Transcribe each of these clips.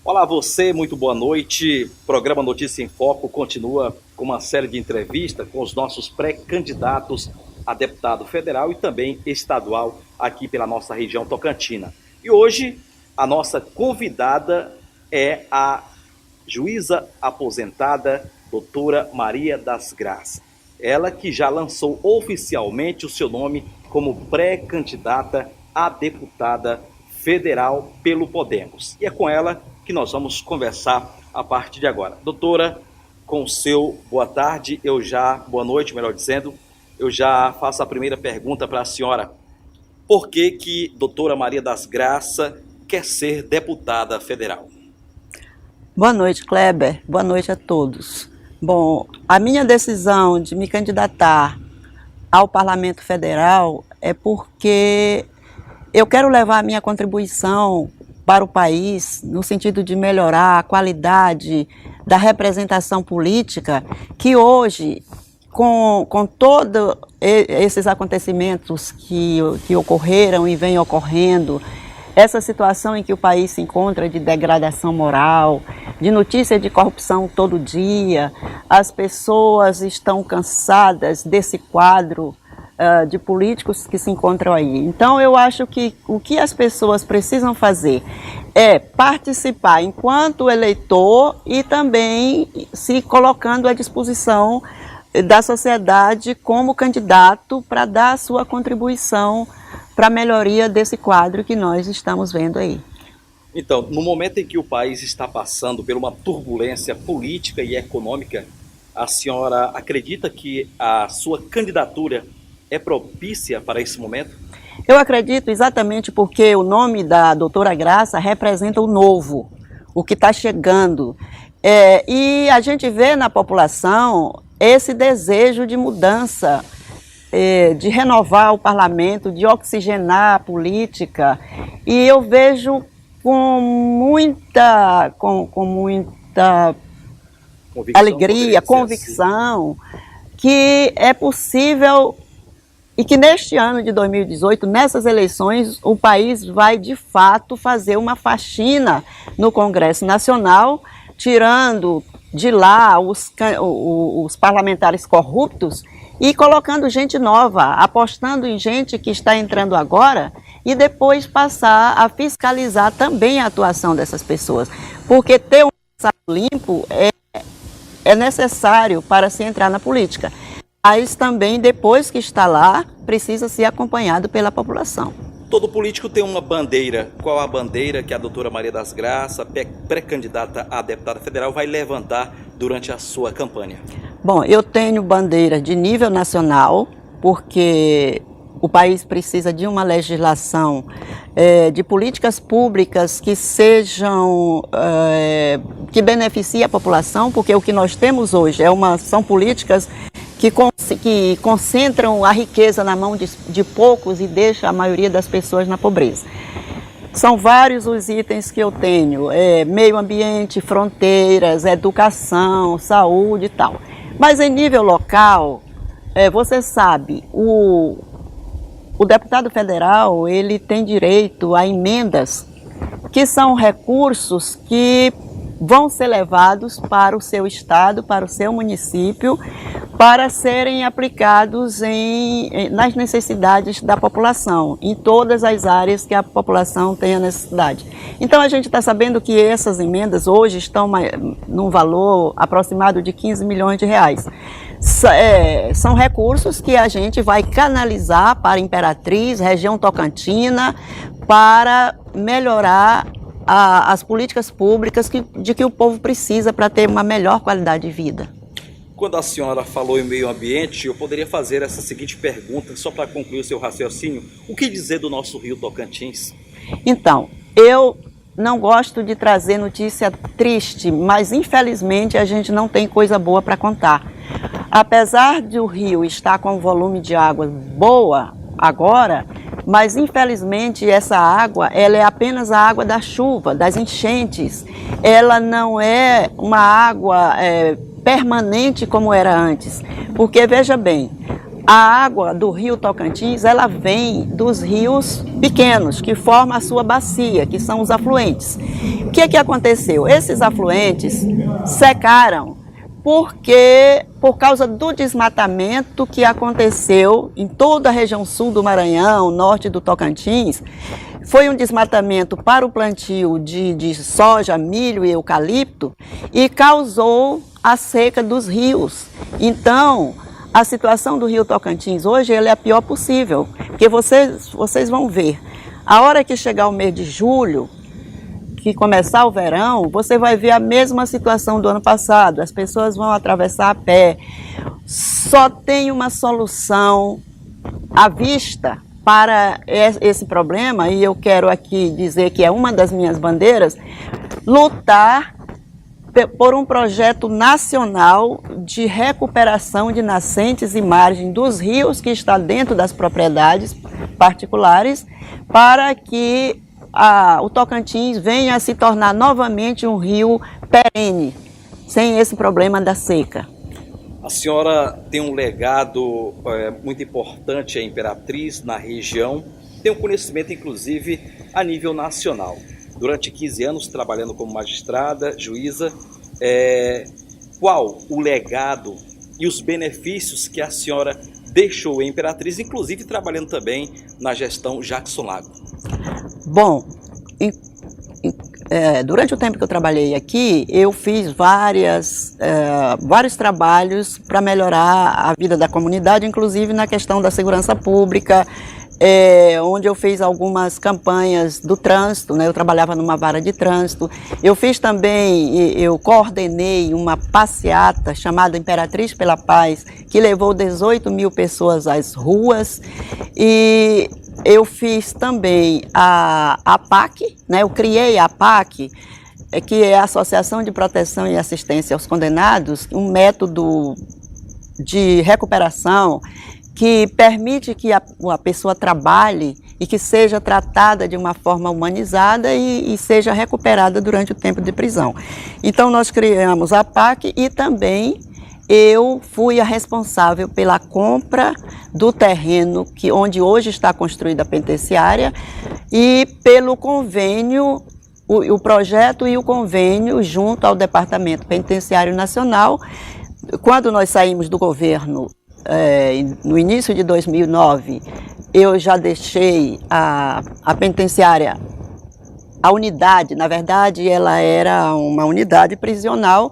Olá você, muito boa noite. O programa Notícia em Foco continua com uma série de entrevistas com os nossos pré-candidatos a deputado federal e também estadual aqui pela nossa região tocantina. E hoje a nossa convidada é a juíza aposentada, doutora Maria das Graças. Ela que já lançou oficialmente o seu nome como pré-candidata a deputada federal pelo Podemos. E é com ela que nós vamos conversar a partir de agora. Doutora, com o seu boa tarde, boa noite, melhor dizendo, eu já faço a primeira pergunta para a senhora. Por que doutora Maria das Graças quer ser deputada federal? Boa noite, Kleber. Boa noite a todos. Bom, a minha decisão de me candidatar ao Parlamento Federal é porque eu quero levar a minha contribuição para o país no sentido de melhorar a qualidade da representação política que hoje, com todos esses acontecimentos que ocorreram e vêm ocorrendo, essa situação em que o país se encontra de degradação moral, de notícia de corrupção todo dia, as pessoas estão cansadas desse quadro de políticos que se encontram aí. Então eu acho que o que as pessoas precisam fazer é participar enquanto eleitor e também se colocando à disposição da sociedade como candidato para dar a sua contribuição para a melhoria desse quadro que nós estamos vendo aí. Então, no momento em que o país está passando por uma turbulência política e econômica, a senhora acredita que a sua candidatura é propícia para esse momento? Eu acredito exatamente porque o nome da doutora Graça representa o novo, o que está chegando. E a gente vê na população esse desejo de mudança, de renovar o parlamento, de oxigenar a política. E eu vejo com muita alegria, convicção, que é possível e que neste ano de 2018, nessas eleições, o país vai de fato fazer uma faxina no Congresso Nacional, tirando de lá os parlamentares corruptos e colocando gente nova, apostando em gente que está entrando agora e depois passar a fiscalizar também a atuação dessas pessoas. Porque ter um passado limpo é necessário para se entrar na política. Mas também, depois que está lá, precisa ser acompanhado pela população. Todo político tem uma bandeira. Qual a bandeira que a doutora Maria das Graças, pré-candidata a deputada federal, vai levantar durante a sua campanha? Bom, eu tenho bandeira de nível nacional, porque o país precisa de uma legislação de políticas públicas que sejam, que beneficiem a população, porque o que nós temos hoje são políticas que concentram a riqueza na mão de poucos e deixam a maioria das pessoas na pobreza. São vários os itens que eu tenho, meio ambiente, fronteiras, educação, saúde e tal. Mas em nível local, você sabe, o deputado federal ele tem direito a emendas que são recursos que vão ser levados para o seu estado, para o seu município, para serem aplicados nas necessidades da população, em todas as áreas que a população tem a necessidade. Então a gente está sabendo que essas emendas hoje estão num valor aproximado de 15 milhões de reais. São recursos que a gente vai canalizar para Imperatriz, região Tocantina, para melhorar as políticas públicas de que o povo precisa para ter uma melhor qualidade de vida. Quando a senhora falou em meio ambiente, eu poderia fazer essa seguinte pergunta, só para concluir o seu raciocínio. O que dizer do nosso Rio Tocantins? Então, eu não gosto de trazer notícia triste, mas infelizmente a gente não tem coisa boa para contar. Apesar de o rio estar com um volume de água boa agora, mas infelizmente essa água, ela é apenas a água da chuva, das enchentes. Ela não é uma água permanente como era antes. Porque, veja bem, a água do rio Tocantins, ela vem dos rios pequenos, que formam a sua bacia, que são os afluentes. O que é que aconteceu? Esses afluentes secaram por causa do desmatamento que aconteceu em toda a região sul do Maranhão, norte do Tocantins. Foi um desmatamento para o plantio de soja, milho e eucalipto e causou a seca dos rios. Então, a situação do rio Tocantins hoje ela é a pior possível, porque vocês vão ver, a hora que chegar o mês de julho, que começar o verão, você vai ver a mesma situação do ano passado, as pessoas vão atravessar a pé. Só tem uma solução à vista para esse problema, e eu quero aqui dizer que é uma das minhas bandeiras, lutar por um projeto nacional de recuperação de nascentes e margens dos rios que está dentro das propriedades particulares, para que o Tocantins venha a se tornar novamente um rio perene, sem esse problema da seca. A senhora tem um legado muito importante, a Imperatriz, na região, tem um conhecimento inclusive a nível nacional. Durante 15 anos trabalhando como magistrada, juíza, qual o legado e os benefícios que a senhora deixou em Imperatriz, inclusive trabalhando também na gestão Jackson Lago? Bom, durante o tempo que eu trabalhei aqui, eu fiz vários trabalhos para melhorar a vida da comunidade, inclusive na questão da segurança pública, onde eu fiz algumas campanhas do trânsito, né? Eu trabalhava numa vara de trânsito. Eu fiz também, eu coordenei uma passeata chamada Imperatriz pela Paz, que levou 18 mil pessoas às ruas, e eu fiz também a PAC, né? Eu criei a PAC, que é a Associação de Proteção e Assistência aos Condenados, um método de recuperação que permite que a pessoa trabalhe e que seja tratada de uma forma humanizada e seja recuperada durante o tempo de prisão. Então nós criamos a PAC e também eu fui a responsável pela compra do terreno onde hoje está construída a penitenciária e pelo convênio, o projeto e o convênio junto ao Departamento Penitenciário Nacional. Quando nós saímos do governo, no início de 2009, eu já deixei a penitenciária, a unidade, na verdade ela era uma unidade prisional.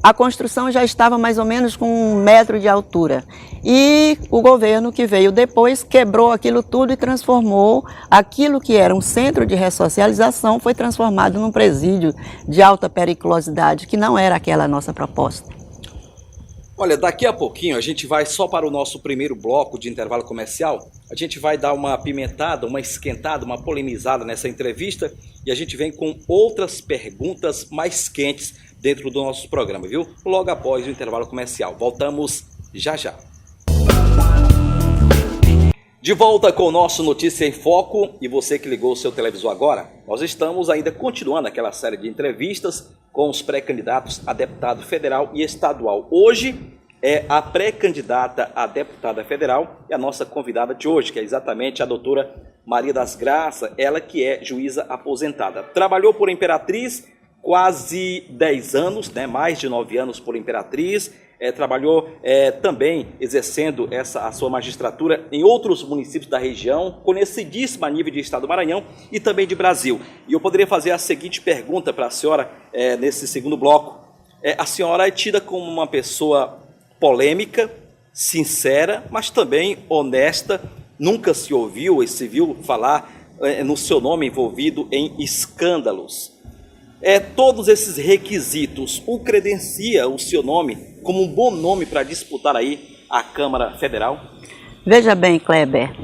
A construção já estava mais ou menos com 1 metro de altura. E o governo que veio depois quebrou aquilo tudo e transformou aquilo que era um centro de ressocialização, foi transformado num presídio de alta periculosidade, que não era aquela nossa proposta. Olha, daqui a pouquinho a gente vai só para o nosso primeiro bloco de intervalo comercial. A gente vai dar uma apimentada, uma esquentada, uma polemizada nessa entrevista e a gente vem com outras perguntas mais quentes dentro do nosso programa, viu? Logo após o intervalo comercial. Voltamos já já. De volta com o nosso Notícia em Foco, e você que ligou o seu televisor agora, nós estamos ainda continuando aquela série de entrevistas com os pré-candidatos a deputado federal e estadual. Hoje é a pré-candidata a deputada federal e a nossa convidada de hoje, que é exatamente a doutora Maria das Graças, ela que é juíza aposentada. Trabalhou por Imperatriz quase 10 anos, né? Mais de 9 anos por Imperatriz, trabalhou também exercendo a sua magistratura em outros municípios da região, conhecidíssima a nível de estado do Maranhão e também de Brasil. E eu poderia fazer a seguinte pergunta para a senhora nesse segundo bloco. A senhora é tida como uma pessoa polêmica, sincera, mas também honesta, nunca se ouviu e se viu falar no seu nome envolvido em escândalos. Todos esses requisitos o credencia o seu nome como um bom nome para disputar aí a Câmara Federal? Veja bem, Kleber,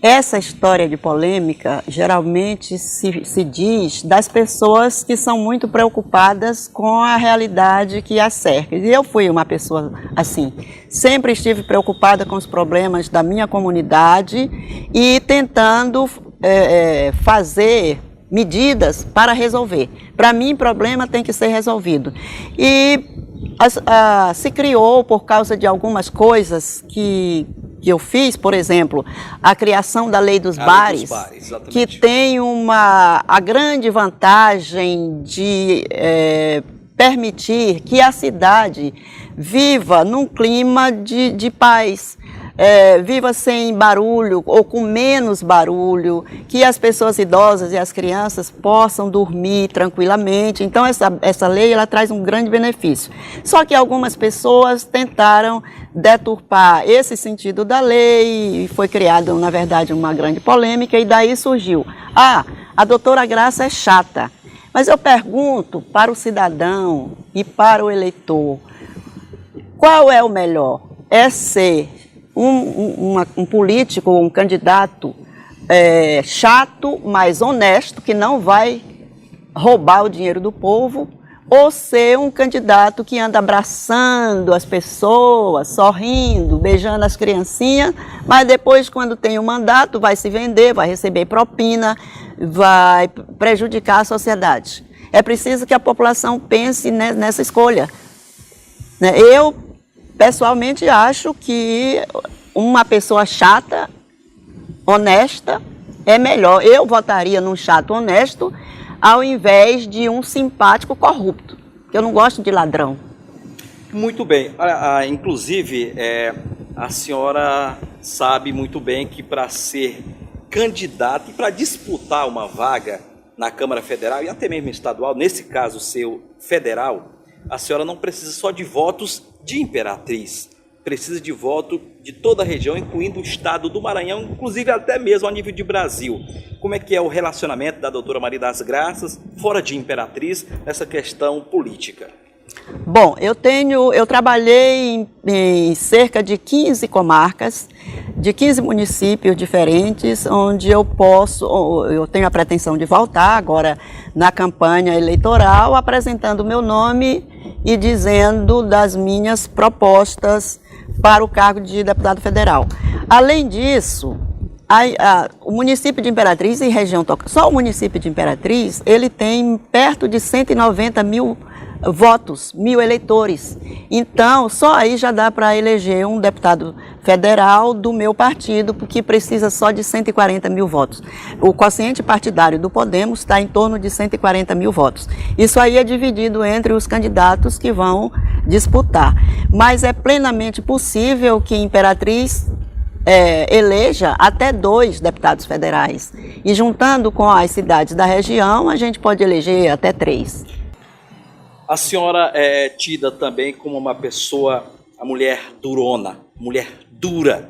essa história de polêmica geralmente se diz das pessoas que são muito preocupadas com a realidade que as cerca. E eu fui uma pessoa assim, sempre estive preocupada com os problemas da minha comunidade e tentando fazer medidas para resolver. Para mim, problema tem que ser resolvido. E se criou, por causa de algumas coisas que que eu fiz, por exemplo, a criação da Lei dos Bares, que tem a grande vantagem de permitir que a cidade viva num clima de paz, viva sem barulho ou com menos barulho, que as pessoas idosas e as crianças possam dormir tranquilamente. Então essa lei ela traz um grande benefício. Só que algumas pessoas tentaram deturpar esse sentido da lei e foi criada, na verdade, uma grande polêmica e daí surgiu: a doutora Graça é chata. Mas eu pergunto para o cidadão e para o eleitor, qual é o melhor? É ser um político, um candidato chato, mas honesto, que não vai roubar o dinheiro do povo, ou ser um candidato que anda abraçando as pessoas, sorrindo, beijando as criancinhas, mas depois, quando tem o mandato, vai se vender, vai receber propina, vai prejudicar a sociedade. É preciso que a população pense nessa escolha. Eu, pessoalmente, acho que uma pessoa chata, honesta, é melhor. Eu votaria num chato honesto ao invés de um simpático corrupto, porque eu não gosto de ladrão. Muito bem. Inclusive, a senhora sabe muito bem que para ser candidata e para disputar uma vaga na Câmara Federal e até mesmo estadual, nesse caso seu federal, a senhora não precisa só de votos de Imperatriz, precisa de voto de toda a região, incluindo o estado do Maranhão, inclusive até mesmo a nível de Brasil. Como é que é o relacionamento da doutora Maria das Graças, fora de Imperatriz, nessa questão política? Bom, eu trabalhei em cerca de 15 comarcas, de 15 municípios diferentes, onde eu tenho a pretensão de voltar agora na campanha eleitoral, apresentando o meu nome e dizendo das minhas propostas para o cargo de deputado federal. Além disso, o município de Imperatriz e região Tocantins, só o município de Imperatriz, ele tem perto de 190 mil votos, 1.000 eleitores. Então, só aí já dá para eleger um deputado federal do meu partido, porque precisa só de 140 mil votos. O quociente partidário do Podemos está em torno de 140 mil votos. Isso aí é dividido entre os candidatos que vão disputar. Mas é plenamente possível que Imperatriz eleja até 2 deputados federais. E juntando com as cidades da região, a gente pode eleger até 3. A senhora é tida também como uma pessoa, a mulher durona, mulher dura.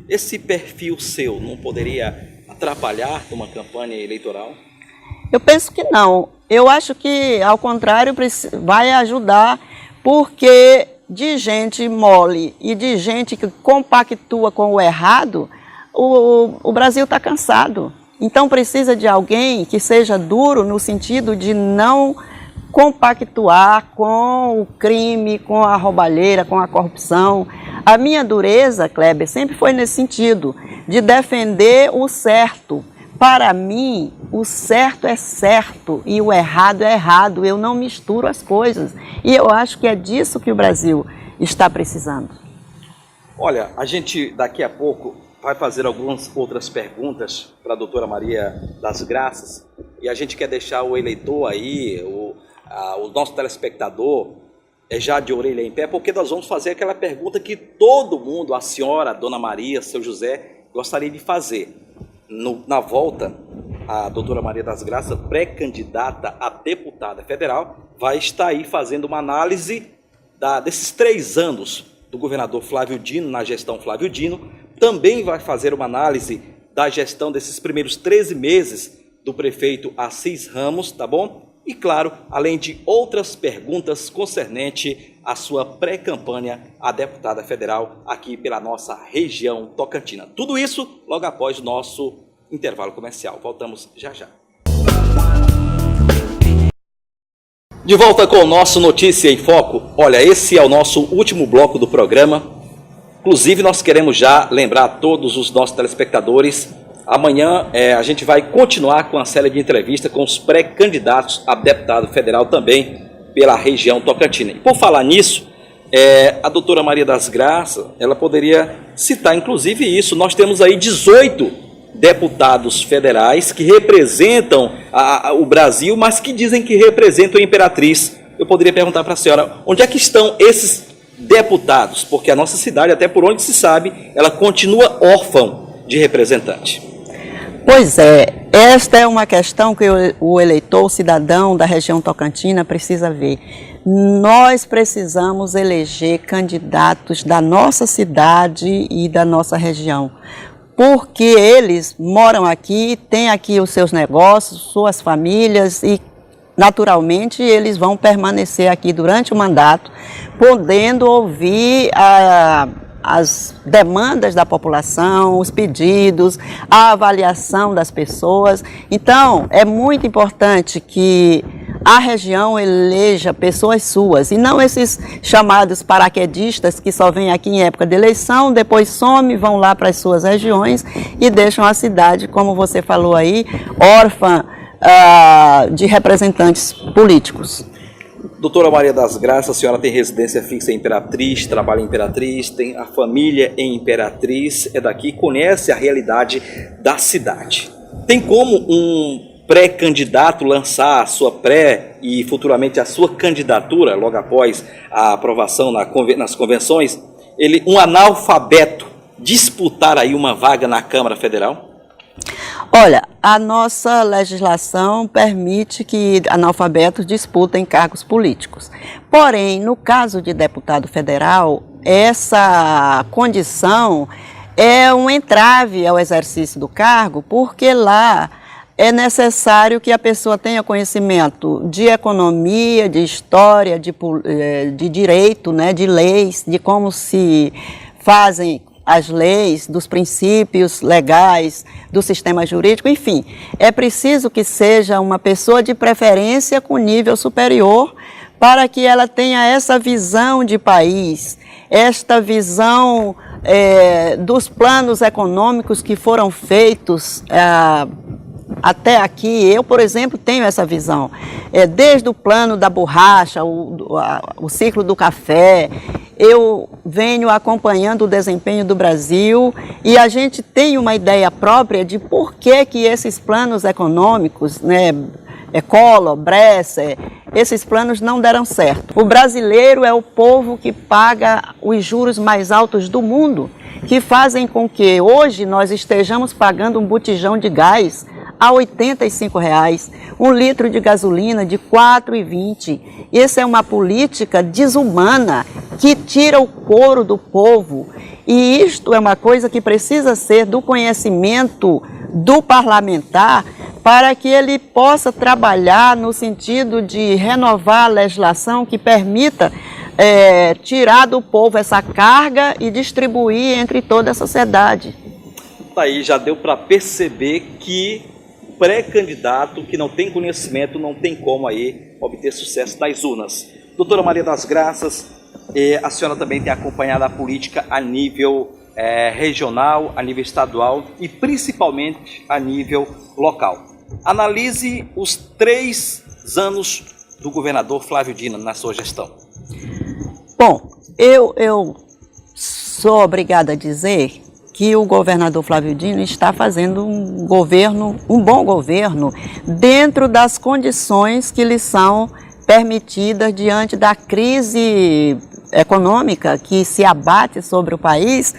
Esse perfil seu não poderia atrapalhar numa campanha eleitoral? Eu penso que não. Eu acho que, ao contrário, vai ajudar, porque de gente mole e de gente que compactua com o errado, o Brasil está cansado. Então precisa de alguém que seja duro no sentido de não compactuar com o crime, com a roubalheira, com a corrupção. A minha dureza, Kleber, sempre foi nesse sentido, de defender o certo. Para mim, o certo é certo e o errado é errado. Eu não misturo as coisas. E eu acho que é disso que o Brasil está precisando. Olha, a gente daqui a pouco vai fazer algumas outras perguntas para a doutora Maria das Graças. E a gente quer deixar o eleitor aí, o nosso telespectador, já de orelha em pé, porque nós vamos fazer aquela pergunta que todo mundo, a senhora, a dona Maria, seu José, gostaria de fazer. Na volta, a doutora Maria das Graças, pré-candidata a deputada federal, vai estar aí fazendo uma análise desses 3 anos do governador Flávio Dino, na gestão Flávio Dino, também vai fazer uma análise da gestão desses primeiros 13 meses do prefeito Assis Ramos, tá bom? E, claro, além de outras perguntas concernente à sua pré-campanha a deputada federal aqui pela nossa região tocantina. Tudo isso logo após o nosso intervalo comercial. Voltamos já já. De volta com o nosso Notícia em Foco. Olha, esse é o nosso último bloco do programa. Inclusive, nós queremos já lembrar a todos os nossos telespectadores. Amanhã a gente vai continuar com a série de entrevistas com os pré-candidatos a deputado federal também pela região tocantina. E por falar nisso, A doutora Maria das Graças, ela poderia citar inclusive isso. Nós temos aí 18 deputados federais que representam o Brasil, mas que dizem que representam a Imperatriz. Eu poderia perguntar para a senhora, onde é que estão esses deputados? Porque a nossa cidade, até por onde se sabe, ela continua órfã de representante. Pois é, esta é uma questão que o eleitor, o cidadão da região tocantina precisa ver. Nós precisamos eleger candidatos da nossa cidade e da nossa região, porque eles moram aqui, têm aqui os seus negócios, suas famílias e, naturalmente, eles vão permanecer aqui durante o mandato, podendo ouvir as demandas da população, os pedidos, a avaliação das pessoas. Então, é muito importante que a região eleja pessoas suas, e não esses chamados paraquedistas que só vêm aqui em época de eleição, depois somem, vão lá para as suas regiões e deixam a cidade, como você falou aí, órfã de representantes políticos. Doutora Maria das Graças, a senhora tem residência fixa em Imperatriz, trabalha em Imperatriz, tem a família em Imperatriz, é daqui, conhece a realidade da cidade. Tem como um pré-candidato lançar a sua e futuramente a sua candidatura, logo após a aprovação nas convenções, um analfabeto disputar aí uma vaga na Câmara Federal? Olha, a nossa legislação permite que analfabetos disputem cargos políticos. Porém, no caso de deputado federal, essa condição é um entrave ao exercício do cargo, porque lá é necessário que a pessoa tenha conhecimento de economia, de história, de direito, né, de leis, de como se fazem as leis, dos princípios legais, do sistema jurídico, enfim. É preciso que seja uma pessoa de preferência com nível superior para que ela tenha essa visão de país, esta visão dos planos econômicos que foram feitos até aqui. Eu, por exemplo, tenho essa visão. Desde o plano da borracha, o ciclo do café, eu venho acompanhando o desempenho do Brasil e a gente tem uma ideia própria de por que esses planos econômicos, né, Collor, Bresser, esses planos não deram certo. O brasileiro é o povo que paga os juros mais altos do mundo, que fazem com que hoje nós estejamos pagando um botijão de gás a R$ 85, um litro de gasolina de R$ 4,20. Essa é uma política desumana que tira o couro do povo. E isto é uma coisa que precisa ser do conhecimento do parlamentar para que ele possa trabalhar no sentido de renovar a legislação que permita tirar do povo essa carga e distribuir entre toda a sociedade. Aí já deu para perceber que pré-candidato que não tem conhecimento não tem como aí obter sucesso nas urnas. Doutora Maria das Graças, a senhora também tem acompanhado a política a nível regional, a nível estadual e principalmente a nível local. Analise os 3 anos do governador Flávio Dino na sua gestão. Bom, eu sou obrigada a dizer que o governador Flávio Dino está fazendo um bom governo, dentro das condições que lhe são permitidas diante da crise econômica que se abate sobre o país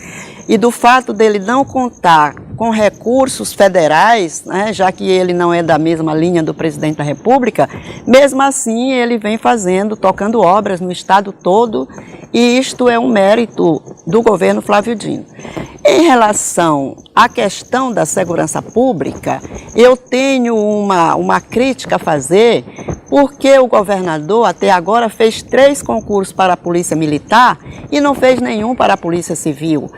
e do fato dele não contar com recursos federais, né, já que ele não é da mesma linha do presidente da República, mesmo assim ele vem tocando obras no estado todo, e isto é um mérito do governo Flávio Dino. Em relação à questão da segurança pública, eu tenho uma crítica a fazer, porque o governador até agora fez 3 concursos para a Polícia Militar e não fez nenhum para a Polícia Civil.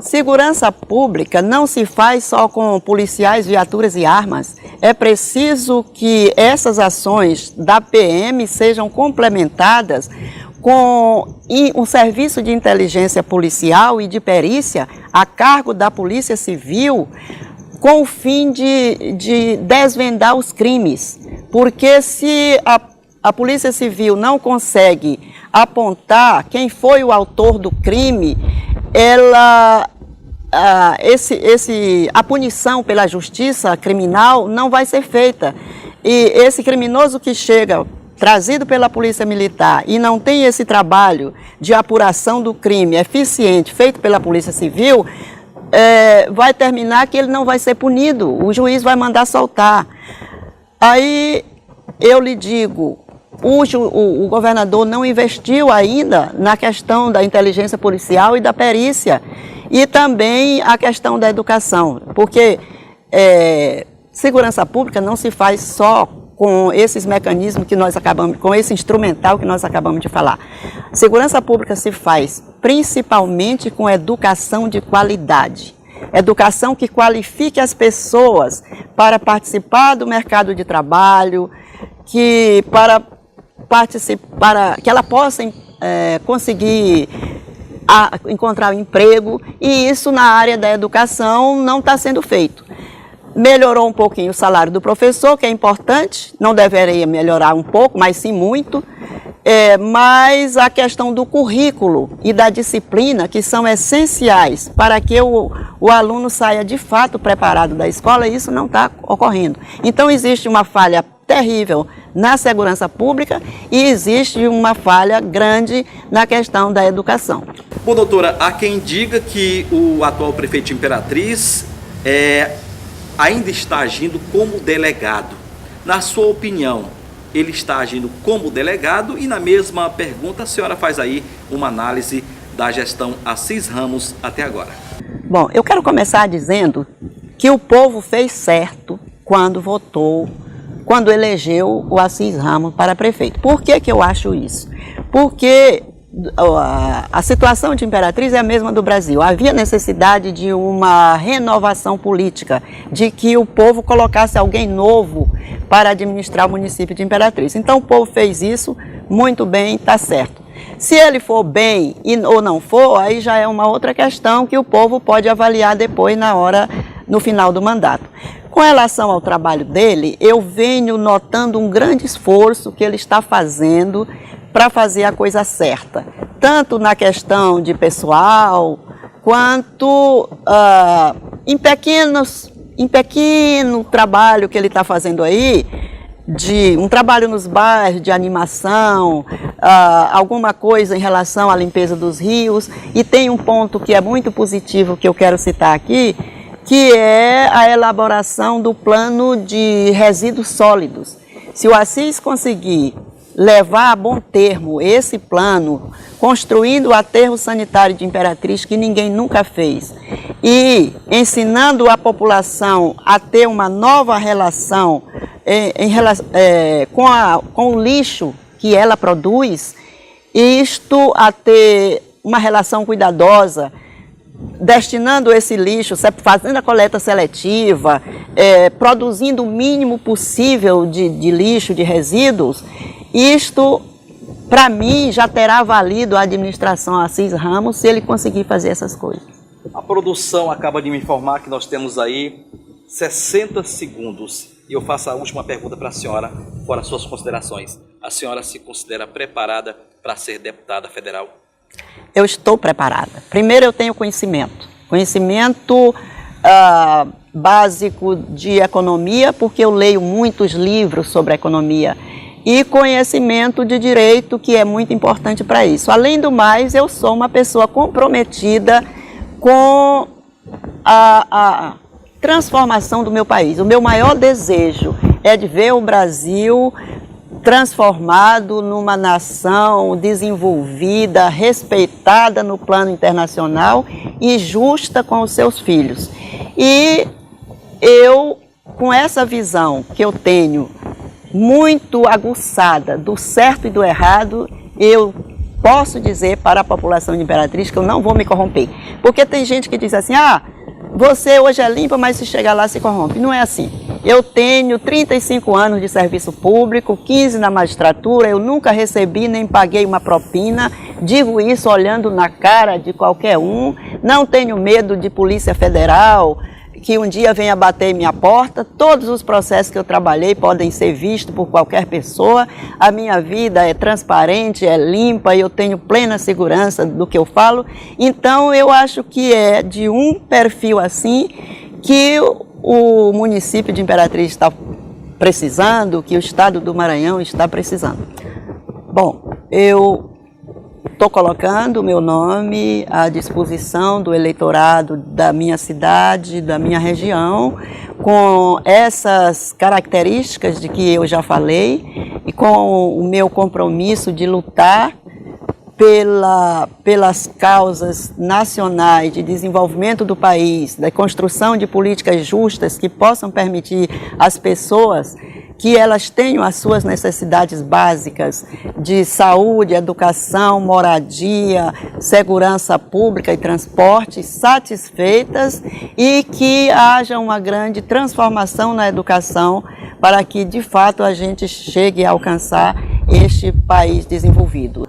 Segurança pública não se faz só com policiais, viaturas e armas. É preciso que essas ações da PM sejam complementadas com um serviço de inteligência policial e de perícia a cargo da Polícia Civil, com o fim de desvendar os crimes. Porque se a Polícia Civil não consegue apontar quem foi o autor do crime, a punição pela justiça criminal não vai ser feita. E esse criminoso que chega trazido pela Polícia Militar e não tem esse trabalho de apuração do crime eficiente feito pela Polícia Civil, vai terminar que ele não vai ser punido, o juiz vai mandar soltar. Aí eu lhe digo, o governador não investiu ainda na questão da inteligência policial e da perícia, e também a questão da educação, porque segurança pública não se faz só com esses mecanismos que nós acabamos, com esse instrumental que nós acabamos de falar. Segurança pública se faz principalmente com educação de qualidade. Educação que qualifique as pessoas para participar do mercado de trabalho, para que ela possa conseguir encontrar um emprego, e isso na área da educação não está sendo feito. Melhorou um pouquinho o salário do professor, que é importante, não deveria melhorar um pouco, mas sim muito, mas a questão do currículo e da disciplina, que são essenciais para que o aluno saia de fato preparado da escola, isso não está ocorrendo. Então existe uma falha terrível na segurança pública e existe uma falha grande na questão da educação. Bom, doutora, há quem diga que o atual prefeito de Imperatriz ainda está agindo como delegado. Na sua opinião, ele está agindo como delegado? E na mesma pergunta, a senhora faz aí uma análise da gestão Assis Ramos até agora. Bom, eu quero começar dizendo que o povo fez certo quando votou, quando elegeu o Assis Ramos para prefeito. Por que eu acho isso? Porque a situação de Imperatriz é a mesma do Brasil. Havia necessidade de uma renovação política, de que o povo colocasse alguém novo para administrar o município de Imperatriz. Então o povo fez isso muito bem, está certo. Se ele for bem ou não for, aí já é uma outra questão que o povo pode avaliar depois no final do mandato. Com relação ao trabalho dele, eu venho notando um grande esforço que ele está fazendo para fazer a coisa certa, tanto na questão de pessoal, quanto em pequeno trabalho que ele está fazendo aí, de um trabalho nos bairros, de animação, alguma coisa em relação à limpeza dos rios. E tem um ponto que é muito positivo que eu quero citar aqui, que é a elaboração do plano de resíduos sólidos. Se o Assis conseguir levar a bom termo esse plano, construindo o aterro sanitário de Imperatriz, que ninguém nunca fez, e ensinando a população a ter uma nova relação com o lixo que ela produz, isto a ter uma relação cuidadosa, destinando esse lixo, fazendo a coleta seletiva, produzindo o mínimo possível de lixo, de resíduos. Isto, para mim, já terá valido a administração Assis Ramos se ele conseguir fazer essas coisas. A produção acaba de me informar que nós temos aí 60 segundos. E eu faço a última pergunta para a senhora, fora as suas considerações. A senhora se considera preparada para ser deputada federal? Eu estou preparada. Primeiro, eu tenho conhecimento. Conhecimento básico de economia, porque eu leio muitos livros sobre economia. E conhecimento de direito, que é muito importante para isso. Além do mais, eu sou uma pessoa comprometida com a transformação do meu país. O meu maior desejo é de ver o Brasil transformado numa nação desenvolvida, respeitada no plano internacional e justa com os seus filhos. E eu, com essa visão que eu tenho muito aguçada do certo e do errado, eu posso dizer para a população de Imperatriz que eu não vou me corromper. Porque tem gente que diz assim, você hoje é limpa, mas se chegar lá se corrompe. Não é assim. Eu tenho 35 anos de serviço público, 15 na magistratura, eu nunca recebi nem paguei uma propina, digo isso olhando na cara de qualquer um, não tenho medo de Polícia Federal, que um dia venha bater em minha porta. Todos os processos que eu trabalhei podem ser vistos por qualquer pessoa. A minha vida é transparente, é limpa e eu tenho plena segurança do que eu falo. Então, eu acho que é de um perfil assim que o município de Imperatriz está precisando, que o estado do Maranhão está precisando. Bom, eu estou colocando o meu nome à disposição do eleitorado da minha cidade, da minha região, com essas características de que eu já falei e com o meu compromisso de lutar pelas causas nacionais de desenvolvimento do país, da construção de políticas justas que possam permitir às pessoas que elas tenham as suas necessidades básicas de saúde, educação, moradia, segurança pública e transporte satisfeitas e que haja uma grande transformação na educação para que, de fato, a gente chegue a alcançar este país desenvolvido.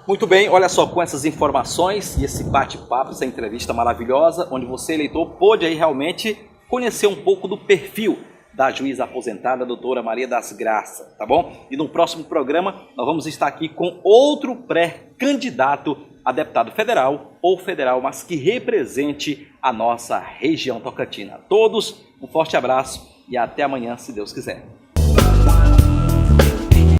Muito bem, olha só, com essas informações e esse bate-papo, essa entrevista maravilhosa, onde você, eleitor, pôde aí realmente conhecer um pouco do perfil da juíza aposentada, doutora Maria das Graças, tá bom? E no próximo programa nós vamos estar aqui com outro pré-candidato a deputado federal ou federal, mas que represente a nossa região Tocantina. A todos, um forte abraço e até amanhã, se Deus quiser.